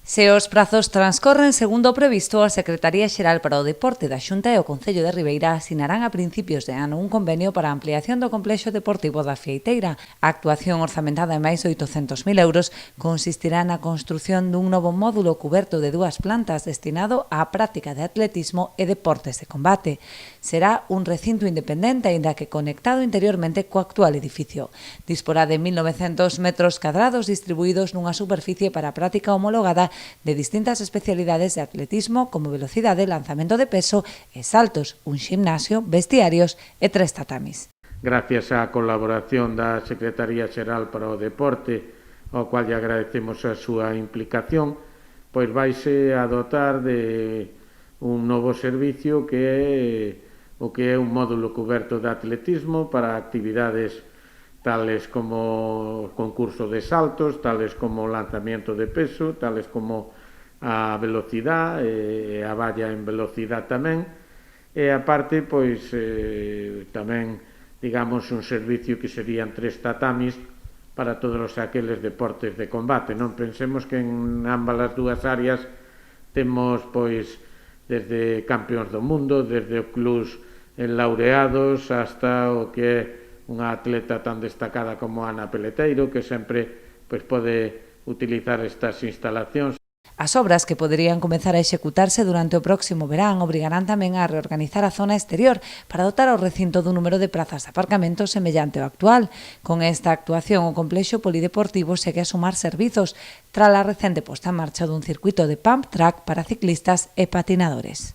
Se os prazos transcorren segundo o previsto, a Secretaría Xeral para o Deporte da Xunta e o Concello de Ribeira asinarán a principios de ano un convenio para a ampliación do complexo deportivo da Fieiteira. A actuación orzamentada en máis de 800.000 euros consistirá na construción dun novo módulo cuberto de 2 plantas destinado á práctica de atletismo e deportes de combate. Será un recinto independente, aínda que conectado interiormente co actual edificio. Disporá de 1.900 metros cadrados distribuídos nunha superficie para a práctica homologada de distintas especialidades de atletismo como velocidade, lanzamento de peso e saltos, un ximnasio, vestiarios e 3 tatamis. Gracias á colaboración da Secretaría Xeral para o Deporte, ao cual lle agradecemos a súa implicación, pois vaise a dotar de un novo servicio que é un módulo coberto de atletismo para actividades tales como concurso de saltos, tales como lanzamiento de peso, tales como a velocidade, a valla en velocidade tamén, e aparte, pois, tamén, digamos, un servicio que serían 3 tatamis para todos aqueles deportes de combate. Non pensemos que en ambas as dúas áreas temos, pois, desde campeóns do mundo, desde os clubs laureados, hasta o que é unha atleta tan destacada como Ana Peleteiro, que sempre pode utilizar estas instalacións. As obras, que poderían comezar a executarse durante o próximo verán, obrigarán tamén a reorganizar a zona exterior para dotar ao recinto dun número de prazas de aparcamento semellante ao actual. Con esta actuación, o complexo polideportivo segue a sumar servizos tras a recente posta en marcha dun circuito de pump track para ciclistas e patinadores.